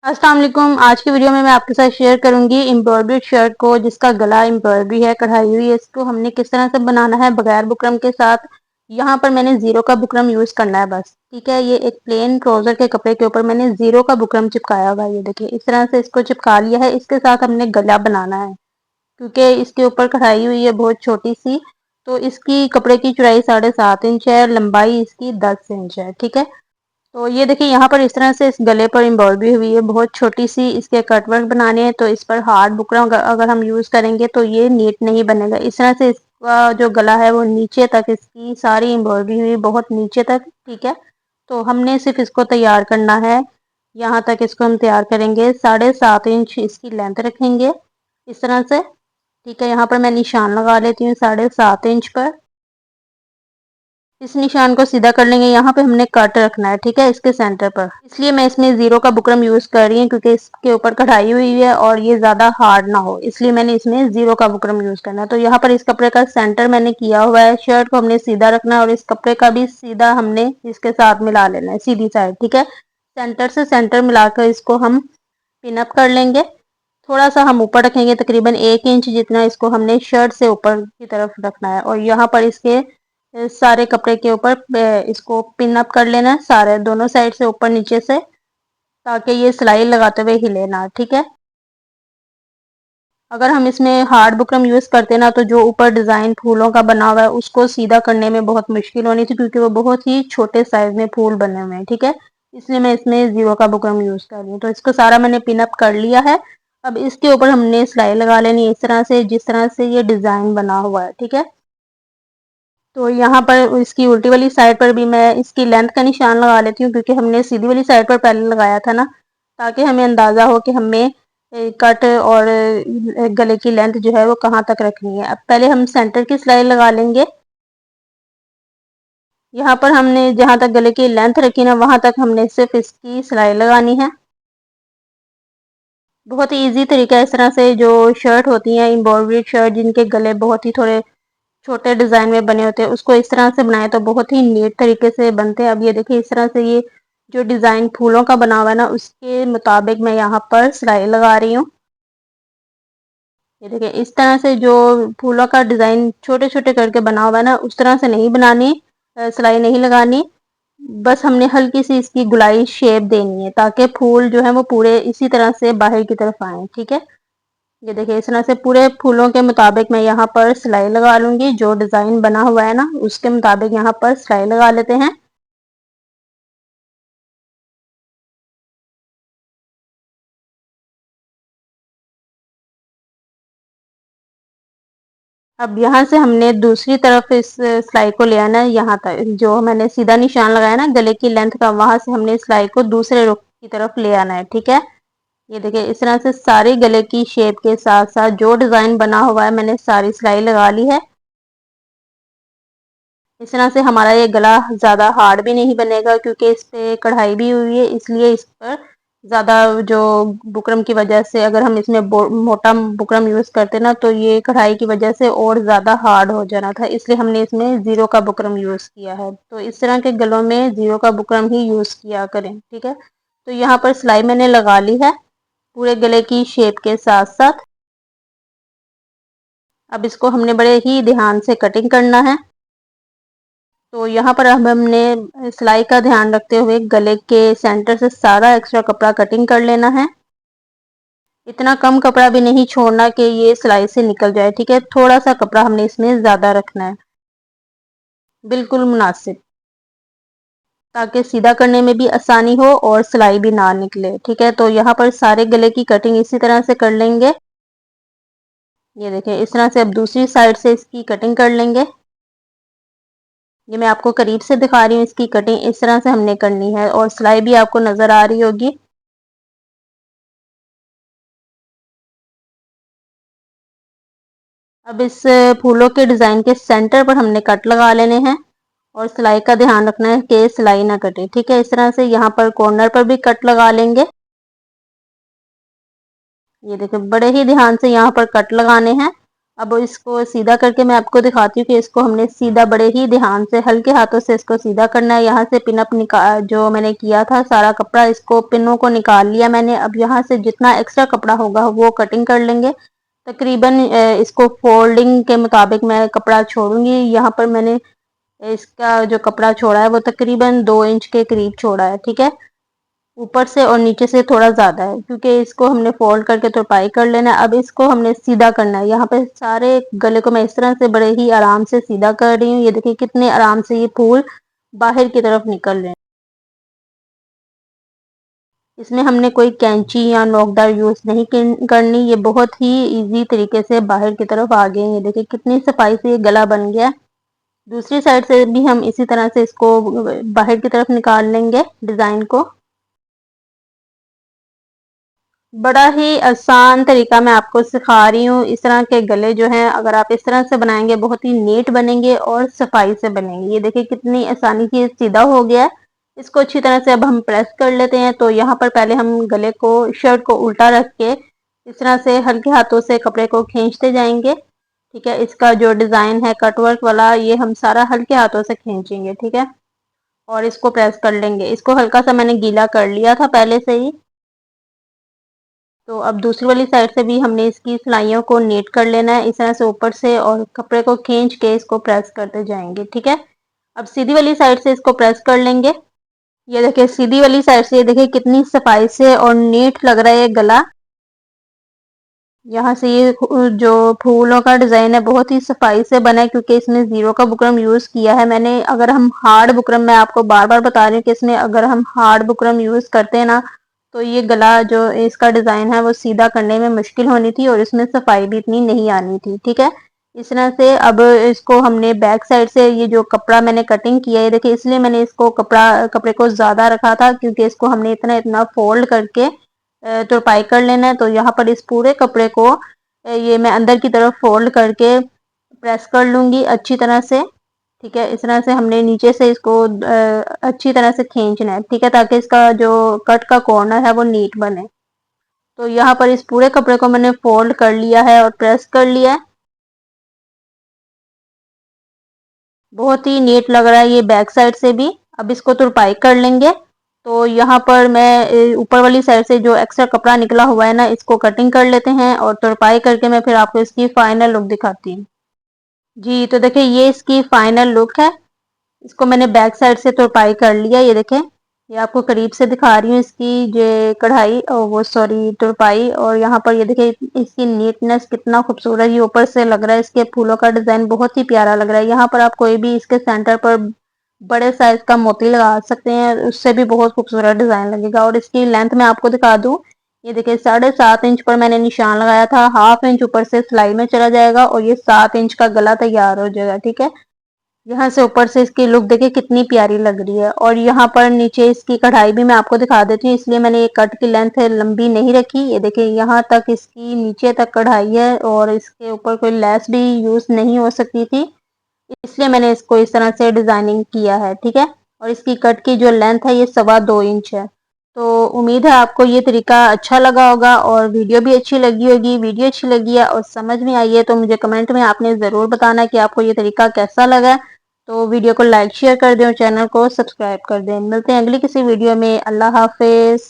अस्सलाम वालेकुम। आज की वीडियो में मैं आपके साथ शेयर करूंगी एम्ब्रॉयडर्ड शर्ट को जिसका गला एम्ब्रॉयडरी है, कढ़ाई हुई है। इसको हमने किस तरह से बनाना है बगैर बुकरम के साथ। यहाँ पर मैंने जीरो का बुकरम यूज करना है बस, ठीक है। ये एक प्लेन ट्राउजर के कपड़े के ऊपर मैंने जीरो का बुकरम चिपकाया हुआ है। ये देखिए इस तरह से इसको चिपका लिया है। इसके साथ हमने गला बनाना है क्योंकि इसके ऊपर कढ़ाई हुई है बहुत छोटी सी। तो इसकी कपड़े की चौड़ाई 7.5 इंच है, लंबाई इसकी 10 इंच है, ठीक है। तो ये देखिए यहाँ पर इस तरह से इस गले पर एम्ब्रॉयडरी हुई है बहुत छोटी सी। इसके कटवर्क बनाने हैं तो इस पर हार्ड बुकरम अगर हम यूज़ करेंगे तो ये नीट नहीं बनेगा। इस तरह से इसका जो गला है वो नीचे तक इसकी सारी एम्ब्रॉयडरी हुई बहुत नीचे तक, ठीक है। तो हमने सिर्फ इसको तैयार करना है, यहाँ तक इसको हम तैयार करेंगे। 7.5 इंच इसकी लेंथ रखेंगे इस तरह से, ठीक है। यहाँ पर मैं निशान लगा लेती हूँ 7.5 इंच पर। इस निशान को सीधा कर लेंगे। यहाँ पे हमने कट रखना है, ठीक है, इसके सेंटर पर। इसलिए मैं इसमें जीरो का बुकरम यूज कर रही हूँ क्योंकि इसके ऊपर कढ़ाई हुई है और ये ज्यादा हार्ड ना हो, इसलिए मैंने इसमें जीरो का बुकरम यूज करना है। तो यहाँ पर इस कपड़े का सेंटर मैंने किया हुआ है। शर्ट को हमने सीधा रखना है और इस कपड़े का भी सीधा हमने इसके साथ मिला लेना है, सीधी साइड, ठीक है। सेंटर से सेंटर मिलाकर इसको हम पिनअप कर लेंगे। थोड़ा सा हम ऊपर रखेंगे, तकरीबन 1 इंच जितना इसको हमने शर्ट से ऊपर की तरफ रखना है। और यहाँ पर इसके सारे कपड़े के ऊपर इसको पिन अप कर लेना है, सारे दोनों साइड से ऊपर नीचे से, ताकि ये सिलाई लगाते हुए हिले ना, ठीक है। अगर हम इसमें हार्ड बुकरम यूज करते ना तो जो ऊपर डिजाइन फूलों का बना हुआ है उसको सीधा करने में बहुत मुश्किल होनी थी क्योंकि वो बहुत ही छोटे साइज में फूल बने हुए हैं, ठीक है। इसलिए मैं इसमें जीरो का बुकरम यूज कर रही हूँ। तो इसको सारा मैंने पिन अप कर लिया है। अब इसके ऊपर हमने सिलाई लगा लेनी है इस तरह से, जिस तरह से ये डिजाइन बना हुआ है, ठीक है। तो यहाँ पर इसकी उल्टी वाली साइड पर भी मैं इसकी लेंथ का निशान लगा लेती हूँ क्योंकि हमने सीधी वाली साइड पर पहले लगाया था ना, ताकि हमें अंदाज़ा हो कि हमें कट और गले की लेंथ जो है वो कहाँ तक रखनी है। अब पहले हम सेंटर की सिलाई लगा लेंगे। यहाँ पर हमने जहाँ तक गले की लेंथ रखी ना वहाँ तक हमने सिर्फ इसकी सिलाई लगानी है। बहुत ही ईजी तरीका है। इस तरह से जो शर्ट होती हैं एम्ब्रॉयडरी शर्ट जिनके गले बहुत ही थोड़े छोटे डिजाइन में बने होते हैं, उसको इस तरह से बनाए तो बहुत ही नीट तरीके से बनते हैं। अब ये देखिए इस तरह से ये जो डिजाइन फूलों का बना हुआ है ना उसके मुताबिक मैं यहाँ पर सिलाई लगा रही हूँ। ये देखिए इस तरह से जो फूलों का डिजाइन छोटे छोटे करके बना हुआ है ना उस तरह से नहीं बनानी, सिलाई नहीं लगानी। बस हमने हल्की सी इसकी गुलाई शेप देनी है ताकि फूल जो है वो पूरे इसी तरह से बाहर की तरफ आए, ठीक है। ये देखिए इस तरह से पूरे फूलों के मुताबिक मैं यहाँ पर सिलाई लगा लूंगी। जो डिजाइन बना हुआ है ना उसके मुताबिक यहाँ पर सिलाई लगा लेते हैं। अब यहाँ से हमने दूसरी तरफ इस सिलाई को ले आना है। यहाँ तक जो मैंने सीधा निशान लगाया ना गले की लेंथ का, वहां से हमने सिलाई को दूसरे रुख की तरफ ले आना है, ठीक है। ये देखिए इस तरह से सारी गले की शेप के साथ साथ जो डिजाइन बना हुआ है मैंने सारी सिलाई लगा ली है। इस तरह से हमारा ये गला ज़्यादा हार्ड भी नहीं बनेगा क्योंकि इस पे कढ़ाई भी हुई है, इसलिए इस पर ज़्यादा जो बुकरम की वजह से अगर हम इसमें मोटा बुकरम यूज़ करते ना तो ये कढ़ाई की वजह से और ज़्यादा हार्ड हो जाना था, इसलिए हमने इसमें ज़ीरो का बुकरम यूज़ किया है। तो इस तरह के गलों में ज़ीरो का बुकरम ही यूज़ किया करें, ठीक है। तो यहाँ पर सिलाई मैंने लगा ली है पूरे गले की शेप के साथ साथ। अब इसको हमने बड़े ही ध्यान से कटिंग करना है। तो यहाँ पर अब हमने सिलाई का ध्यान रखते हुए गले के सेंटर से सारा एक्स्ट्रा कपड़ा कटिंग कर लेना है। इतना कम कपड़ा भी नहीं छोड़ना कि ये सिलाई से निकल जाए, ठीक है। थोड़ा सा कपड़ा हमने इसमें ज़्यादा रखना है, बिल्कुल मुनासिब, ताकि सीधा करने में भी आसानी हो और सिलाई भी ना निकले, ठीक है। तो यहाँ पर सारे गले की कटिंग इसी तरह से कर लेंगे। ये देखिए इस तरह से अब दूसरी साइड से इसकी कटिंग कर लेंगे। ये मैं आपको करीब से दिखा रही हूँ, इसकी कटिंग इस तरह से हमने करनी है और सिलाई भी आपको नज़र आ रही होगी। अब इस फूलों के डिज़ाइन के सेंटर पर हमने कट लगा लेने हैं और सिलाई का ध्यान रखना है कि सिलाई ना कटे, ठीक है। इस तरह से यहाँ पर कॉर्नर पर भी कट लगा लेंगे। ये देखिए बड़े ही ध्यान से यहाँ पर कट लगाने हैं अब इसको सीधा करके मैं आपको दिखाती हूँ कि इसको हमने सीधा बड़े ही ध्यान से हल्के हाथों से इसको सीधा करना है। यहाँ से पिन अप जो मैंने किया था सारा कपड़ा, इसको पिनों को निकाल लिया मैंने। अब यहाँ से जितना एक्स्ट्रा कपड़ा होगा वो कटिंग कर लेंगे। तकरीबन इसको फोल्डिंग के मुताबिक मैं कपड़ा छोड़ूंगी। यहाँ पर मैंने इसका जो कपड़ा छोड़ा है वो तकरीबन 2 इंच के करीब छोड़ा है, ठीक है। ऊपर से और नीचे से थोड़ा ज़्यादा है क्योंकि इसको हमने फोल्ड करके तुरपाई कर लेना है। अब इसको हमने सीधा करना है। यहाँ पे सारे गले को मैं इस तरह से बड़े ही आराम से सीधा कर रही हूँ। ये देखिए कितने आराम से ये फूल बाहर की तरफ निकल रहे हैं। इसमें हमने कोई कैंची या नोकदार यूज़ नहीं करनी। ये बहुत ही इजी तरीके से बाहर की तरफ आ गए। ये देखिए कितनी सफाई से ये गला बन गया। दूसरी साइड से भी हम इसी तरह से इसको बाहर की तरफ निकाल लेंगे डिज़ाइन को। बड़ा ही आसान तरीका मैं आपको सिखा रही हूँ। इस तरह के गले जो हैं अगर आप इस तरह से बनाएंगे बहुत ही नीट बनेंगे और सफाई से बनेंगे। ये देखिए कितनी आसानी से सीधा हो गया है। इसको अच्छी तरह से अब हम प्रेस कर लेते हैं। तो यहाँ पर पहले हम गले को, शर्ट को उल्टा रख के इस तरह से हल्के हाथों से कपड़े को खींचते जाएंगे, ठीक है। इसका जो डिज़ाइन है कटवर्क वाला ये हम सारा हल्के हाथों से खींचेंगे, ठीक है। और इसको प्रेस कर लेंगे। इसको हल्का सा मैंने गीला कर लिया था पहले से ही। तो अब दूसरी वाली साइड से भी हमने इसकी सिलाइयों को नीट कर लेना है इस तरह से ऊपर से, और कपड़े को खींच के इसको प्रेस करते जाएंगे, ठीक है। अब सीधी वाली साइड से इसको प्रेस कर लेंगे। ये देखिए सीधी वाली साइड से, ये देखिए कितनी सफाई से और नीट लग रहा है ये गला। यहाँ से ये जो फूलों का डिज़ाइन है बहुत ही सफाई से बना है क्योंकि इसमें ज़ीरो का बुकरम यूज़ किया है मैंने। अगर हम हार्ड बुकरम, मैं आपको बार बार बता रही हूँ कि इसमें अगर हम हार्ड बुकरम यूज़ करते हैं ना तो ये गला जो इसका डिज़ाइन है वो सीधा करने में मुश्किल होनी थी और इसमें सफाई भी इतनी नहीं आनी थी, ठीक है। इस तरह से अब इसको हमने बैक साइड से ये जो कपड़ा मैंने कटिंग किया है, देखिए इसलिए मैंने इसको कपड़े को ज़्यादा रखा था क्योंकि इसको हमने इतना इतना फोल्ड करके तुरपाई कर लेना है। तो यहाँ पर इस पूरे कपड़े को ये मैं अंदर की तरफ फोल्ड करके प्रेस कर लूँगी अच्छी तरह से, ठीक है। इस तरह से हमने नीचे से इसको अच्छी तरह से खींचना है, ठीक है, ताकि इसका जो कट का कॉर्नर है वो नीट बने। तो यहाँ पर इस पूरे कपड़े को मैंने फोल्ड कर लिया है और प्रेस कर लिया है। बहुत ही नीट लग रहा है ये बैक साइड से भी। अब इसको तुरपाई कर लेंगे। तो यहाँ पर मैं ऊपर वाली साइड से जो एक्स्ट्रा कपड़ा निकला हुआ है ना इसको कटिंग कर लेते हैं और तुरपाई करके मैं फिर आपको इसकी फाइनल लुक दिखाती हूँ। जी तो देखिए ये इसकी फाइनल लुक है। इसको मैंने बैक साइड से तुरपाई कर लिया। ये देखें, ये आपको करीब से दिखा रही हूँ इसकी जो कढ़ाई और वो सॉरी तुरपाई। और यहाँ पर ये देखिए इसकी नीटनेस कितना खूबसूरत ये ऊपर से लग रहा है। इसके फूलों का डिज़ाइन बहुत ही प्यारा लग रहा है। यहाँ पर आप कोई भी इसके सेंटर पर बड़े साइज का मोती लगा सकते हैं, उससे भी बहुत खूबसूरत डिज़ाइन लगेगा। और इसकी लेंथ मैं आपको दिखा दूँ, ये देखिए 7.5 इंच पर मैंने निशान लगाया था। हाफ इंच ऊपर से सिलाई में चला जाएगा और ये 7 इंच का गला तैयार हो जाएगा, ठीक है। यहाँ से ऊपर से इसकी लुक देखिए कितनी प्यारी लग रही है। और यहाँ पर नीचे इसकी कढ़ाई भी मैं आपको दिखा देती हूँ, इसलिए मैंने ये कट की लेंथ लंबी नहीं रखी। ये देखिए यहाँ तक इसकी नीचे तक कढ़ाई है और इसके ऊपर कोई लेस भी यूज़ नहीं हो सकती थी, इसलिए मैंने इसको इस तरह से डिज़ाइनिंग किया है, ठीक है। और इसकी कट की जो लेंथ है ये 2.25 इंच है। तो उम्मीद है आपको ये तरीका अच्छा लगा होगा और वीडियो भी अच्छी लगी होगी। वीडियो अच्छी लगी है और समझ में आई है तो मुझे कमेंट में आपने ज़रूर बताना कि आपको ये तरीका कैसा लगा है। तो वीडियो को लाइक शेयर कर दें और चैनल को सब्सक्राइब कर दें। मिलते हैं अगली किसी वीडियो में। अल्लाह हाफिज़।